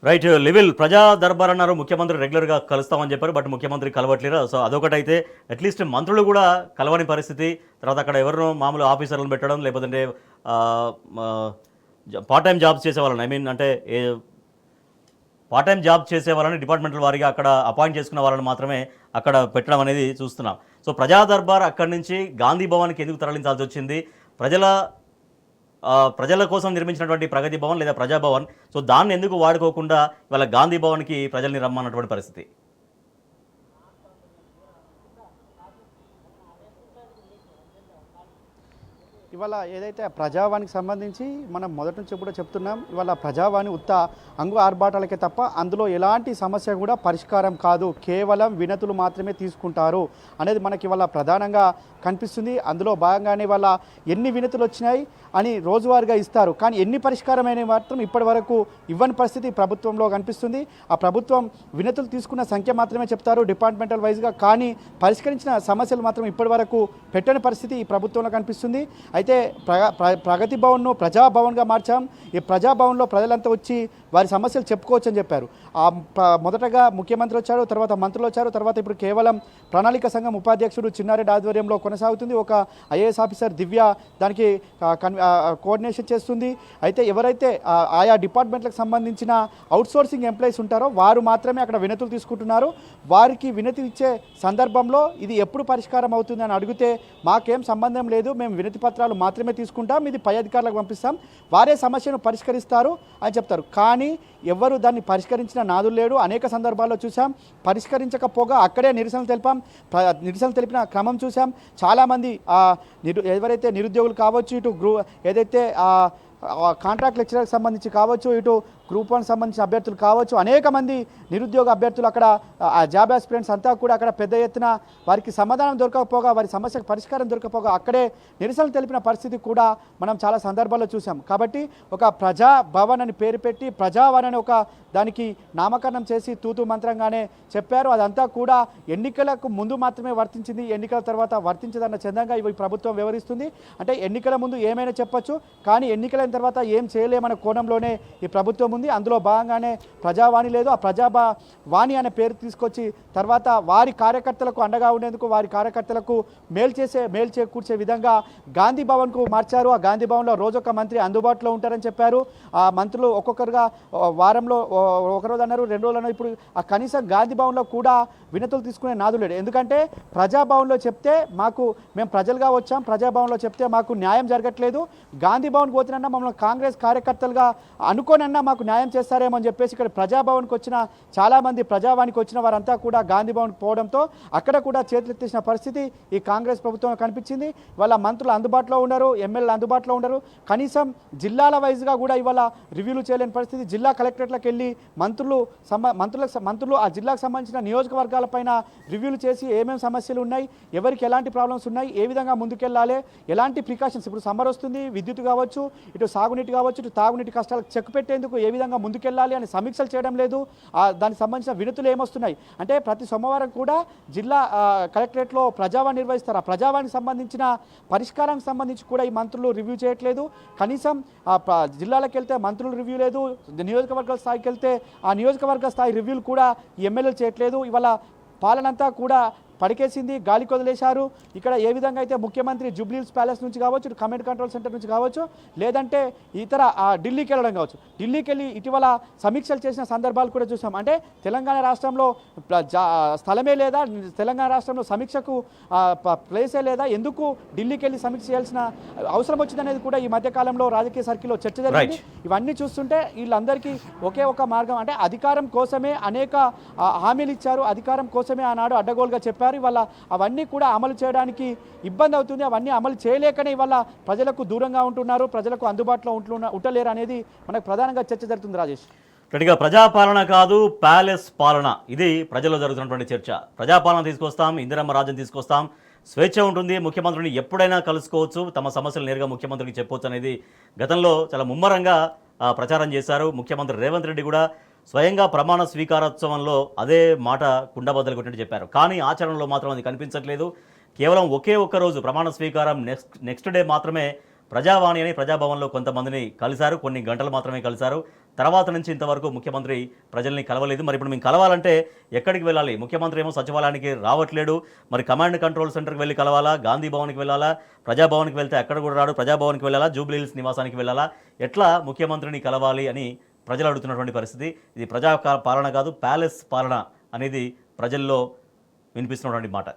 Right లివిల్ ప్రజా దర్బార్ అన్నారు. ముఖ్యమంత్రి రెగ్యులర్గా కలుస్తామని చెప్పారు. బట్ ముఖ్యమంత్రి కలవట్లేరు. సో అదొకటైతే అట్లీస్ట్ మంత్రులు కూడా కలవని పరిస్థితి. తర్వాత అక్కడ ఎవరినో మామూలు ఆఫీసర్లను పెట్టడం, లేకపోతే పార్ట్ టైం జాబ్స్ చేసే వాళ్ళని అంటే పార్ట్ టైం జాబ్ చేసే వాళ్ళని డిపార్ట్మెంటల్ వారిగా అక్కడ అపాయింట్ చేసుకున్న వాళ్ళని మాత్రమే అక్కడ పెట్టడం అనేది చూస్తున్నాం. సో ప్రజా దర్బార్ అక్కడి నుంచి గాంధీ భవన్కి ఎందుకు తరలించాల్సి వచ్చింది? ప్రజల కోసం నిర్మించినటువంటి ప్రగతి భవన్ లేదా ప్రజాభవన్, సో దాన్ని ఎందుకు వాడుకోకుండా ఇవాళ గాంధీ భవన్కి ప్రజల్ని రమ్మన్నటువంటి పరిస్థితి? ఇవాళ ఏదైతే ప్రజావానికి సంబంధించి మనం మొదటి నుంచి కూడా చెప్తున్నాం, ఇవాళ ప్రజావాణి ఉత్త అంగు ఆర్భాటాలకే తప్ప అందులో ఎలాంటి సమస్య కూడా పరిష్కారం కాదు, కేవలం వినతులు మాత్రమే తీసుకుంటారు అనేది మనకి ఇవాళ ప్రధానంగా కనిపిస్తుంది. అందులో భాగంగానే ఇవాళ ఎన్ని వినతులు వచ్చినాయి అని రోజువారీగా ఇస్తారు, కానీ ఎన్ని పరిష్కారమైన మాత్రం ఇప్పటి వరకు ఇవ్వని పరిస్థితి ప్రభుత్వంలో కనిపిస్తుంది. ఆ ప్రభుత్వం వినతులు తీసుకున్న సంఖ్య మాత్రమే చెప్తారు డిపార్ట్మెంటల్ వైజ్గా, కానీ పరిష్కరించిన సమస్యలు మాత్రం ఇప్పటి వరకు పెట్టని పరిస్థితి ఈ ప్రభుత్వంలో కనిపిస్తుంది. అయితే ప్రగతి భవన్ను ప్రజాభవన్గా మార్చాం. ఈ ప్రజాభవన్లో ప్రజలంతా వచ్చి వారి సమస్యలు చెప్పుకోవచ్చు అని చెప్పారు. మొదటగా ముఖ్యమంత్రి వచ్చారు, తర్వాత మంత్రులు వచ్చారు, తర్వాత ఇప్పుడు కేవలం ప్రణాళిక సంఘం ఉపాధ్యక్షుడు చిన్నారెడ్డి ఆధ్వర్యంలో కొనసాగుతుంది. ఒక ఐఏఎస్ ఆఫీసర్ దివ్య దానికి కోఆర్డినేషన్ చేస్తుంది. అయితే ఎవరైతే ఆయా డిపార్ట్మెంట్లకు సంబంధించిన అవుట్సోర్సింగ్ ఎంప్లాయీస్ ఉంటారో వారు మాత్రమే అక్కడ వినతులు తీసుకుంటున్నారు. వారికి వినతి ఇచ్చే సందర్భంలో ఇది ఎప్పుడు పరిష్కారం అవుతుంది అని అడిగితే మాకేం సంబంధం లేదు, మేము వినతి పత్రాలు మాత్రమే తీసుకుంటాం, ఇది పై అధికారులకు పంపిస్తాం, వారే సమస్యను పరిష్కరిస్తారు అని చెప్తారు. కానీ ఎవరు దాన్ని పరిష్కరించిన నాదులు లేడు. అనేక సందర్భాల్లో చూసాం, పరిష్కరించకపోగా అక్కడే నిరసనలు తెలిపిన క్రమం చూసాం. చాలామంది ఎవరైతే నిరుద్యోగులు కావచ్చు, ఇటు ఏదైతే కాంట్రాక్ట్ లెక్చరర్కి సంబంధించి కావచ్చు, ఇటు గ్రూప్ 1 సంబంధించిన అభ్యర్థులు కావచ్చు, అనేక మంది నిరుద్యోగ అభ్యర్థులు అక్కడ జాబ్ ఆస్పిరెంట్స్ అంతా కూడా అక్కడ పెద్ద ఎత్తున వారికి సమాధానం దొరకకపోగా, వారి సమస్యకు పరిష్కారం దొరకకపోగా అక్కడే నిరసనలు తెలిపిన పరిస్థితి కూడా మనం చాలా సందర్భాల్లో చూసాం. కాబట్టి ఒక ప్రజా భవన్ అని పేరు పెట్టి ప్రజావాణి అని ఒక దానికి నామకరణం చేసి తూతు మంత్రంగానే చెప్పారు. అదంతా కూడా ఎన్నికలకు ముందు మాత్రమే వర్తించింది, ఎన్నికల తర్వాత వర్తించదన్న చందంగా ఈ ప్రభుత్వం వ్యవహరిస్తుంది. అంటే ఎన్నికల ముందు ఏమైనా చెప్పొచ్చు, కానీ ఎన్నికలైన తర్వాత ఏం చేయలేమన్న కోణంలోనే ఈ ప్రభుత్వం ఉంది. అందులో భాగంగానే ప్రజావాణి లేదు, ఆ ప్రజావాణి అనే పేరు తీసుకొచ్చి తర్వాత వారి కార్యకర్తలకు అండగా ఉండేందుకు, వారి కార్యకర్తలకు మేలు చేకూర్చే విధంగా గాంధీ భవన్కు మార్చారు. ఆ గాంధీ భవన్లో రోజొక మంత్రి అందుబాటులో ఉంటారని చెప్పారు. ఆ మంత్రులు ఒక్కొక్కరుగా వారంలో ఒకరోజు అన్నారు, 2 రోజులు అన్నారు. ఇప్పుడు ఆ కనీసం గాంధీ భవన్లో కూడా వినతులు తీసుకునే నాదు లేడు. ఎందుకంటే ప్రజాభవన్లో చెప్తే మేము ప్రజలుగా వచ్చాం, ప్రజాభవన్లో చెప్తే మాకు న్యాయం జరగట్లేదు, గాంధీ భవన్కి పోతున్నా మమ్మల్ని కాంగ్రెస్ కార్యకర్తలుగా అనుకోనన్నా మాకు న్యాయం చేస్తారేమో అని చెప్పేసి ఇక్కడ ప్రజాభవన్కి వచ్చిన చాలామంది, ప్రజావానికి వచ్చిన వారంతా కూడా గాంధీ భవన్కి పోవడంతో అక్కడ కూడా చేతులెత్తేసిన పరిస్థితి ఈ కాంగ్రెస్ ప్రభుత్వం కనిపించింది. వాళ్ళ మంత్రులు అందుబాటులో ఉండరు, ఎమ్మెల్యేలు అందుబాటులో ఉండరు, కనీసం జిల్లాల వైజ్గా కూడా ఇవాళ రివ్యూలు చేయలేని పరిస్థితి. జిల్లా కలెక్టరేట్లకు వెళ్ళి మంత్రులు ఆ జిల్లాకు సంబంధించిన నియోజకవర్గాలపైన రివ్యూలు చేసి ఏమేమి సమస్యలు ఉన్నాయి, ఎవరికి ఎలాంటి ప్రాబ్లమ్స్ ఉన్నాయి, ఏ విధంగా ముందుకెళ్ళాలి, ఎలాంటి ప్రికాషన్స్, ఇప్పుడు సమ్మర్ వస్తుంది, విద్యుత్ కావచ్చు, ఇటు సాగునీటి కావచ్చు, ఇటు తాగునీటి కష్టాలకు చెక్ పెట్టేందుకు ఏ విధంగా ముందుకెళ్ళాలి అని సమీక్షలు చేయడం లేదు. దానికి సంబంధించిన వినతులు ఏమొస్తున్నాయి అంటే ప్రతి సోమవారం కూడా జిల్లా కలెక్టరేట్లో ప్రజావాణి నిర్వహిస్తారు. ఆ ప్రజావాణికి సంబంధించిన పరిష్కారానికి సంబంధించి కూడా ఈ మంత్రులు రివ్యూ చేయట్లేదు. కనీసం జిల్లాలకు వెళ్తే మంత్రులు రివ్యూ లేదు, నియోజకవర్గాల స్థాయికి వెళ్తే ఆ నియోజకవర్గ స్థాయి రివ్యూలు కూడా ఈ ఎమ్మెల్యేలు చేయట్లేదు. ఇవాళ పాలనంతా కూడా పడికేసింది, గాలికి వదిలేశారు. ఇక్కడ ఏ విధంగా అయితే ముఖ్యమంత్రి జూబ్లీహిల్స్ ప్యాలెస్ నుంచి కావచ్చు, కమాండ్ కంట్రోల్ సెంటర్ నుంచి కావచ్చు, లేదంటే ఇతర ఢిల్లీకి వెళ్ళడం కావచ్చు, ఢిల్లీకి వెళ్ళి ఇటీవల సమీక్షలు చేసిన సందర్భాలు కూడా చూసాం. అంటే తెలంగాణ రాష్ట్రంలో స్థలమే లేదా, తెలంగాణ రాష్ట్రంలో సమీక్షకు ప్లేసే లేదా, ఎందుకు ఢిల్లీకి వెళ్ళి సమీక్ష చేయాల్సిన అవసరం వచ్చిందనేది కూడా ఈ మధ్యకాలంలో రాజకీయ సర్కిల్లో చర్చ జరిగింది. ఇవన్నీ చూస్తుంటే వీళ్ళందరికీ ఒకే ఒక మార్గం, అంటే అధికారం కోసమే అనేక హామీలు ఇచ్చారు, అధికారం కోసమే ఆనాడు అడ్డగోలుగా చెప్పారు. ఇవాళ అవన్నీ కూడా అమలు చేయడానికి ఇబ్బంది అవుతుంది. అవన్నీ అమలు చేయలేకనే ఇవాళ ప్రజలకు దూరంగా ఉంటున్నారు, ప్రజలకు అందుబాటులో ఉండలేరు అనేది మనకు ప్రధానంగా చర్చ జరుగుతుంది. రాజేష్, గట్టిగా ప్రజాపాలన కాదు ప్యాలెస్ పాలన, ఇది ప్రజల్లో జరుగుతున్నటువంటి చర్చ. ప్రజాపాలన తీసుకొస్తాం, ఇందిరమ్మ రాజ్యం తీసుకొస్తాం, స్వేచ్ఛ ఉంటుంది, ముఖ్యమంత్రిని ఎప్పుడైనా కలుసుకోవచ్చు, తమ సమస్యలు నేరుగా ముఖ్యమంత్రికి చెప్పవచ్చు అనేది గతంలో చాలా ముమ్మరంగా ప్రచారం చేశారు. ముఖ్యమంత్రి రేవంత్ రెడ్డి కూడా స్వయంగా ప్రమాణ స్వీకారోత్సవంలో అదే మాట కుండబద్దలు కొట్టినట్టు చెప్పారు. కానీ ఆచరణలో మాత్రం అది కనిపించట్లేదు. కేవలం ఒకే ఒక్క రోజు ప్రమాణ స్వీకారం నెక్స్ట్ డే మాత్రమే ప్రజావాణి అని ప్రజాభవన్లో కొంతమందిని కలిశారు, కొన్ని గంటలు మాత్రమే కలిశారు. తర్వాత నుంచి ఇంతవరకు ముఖ్యమంత్రి ప్రజల్ని కలవలేదు. మరి ఇప్పుడు మేము కలవాలంటే ఎక్కడికి వెళ్ళాలి? ముఖ్యమంత్రి ఏమో సచివాలయానికి రావట్లేడు. మరి కమాండ్ కంట్రోల్ సెంటర్కి వెళ్ళి కలవాలా? గాంధీ భవన్కి వెళ్ళాలా? ప్రజాభవన్కి వెళ్తే అక్కడ కూడా రాడు. ప్రజాభవన్కి వెళ్ళాలా? జూబ్లీ హిల్స్ నివాసానికి వెళ్ళాలా? ఎట్లా ముఖ్యమంత్రిని కలవాలి అని ప్రజలు అడుగుతున్నటువంటి పరిస్థితి. ఇది ప్రజా పాలన కాదు, ప్యాలెస్ పాలన అనేది ప్రజల్లో వినిపిస్తున్నటువంటి మాట.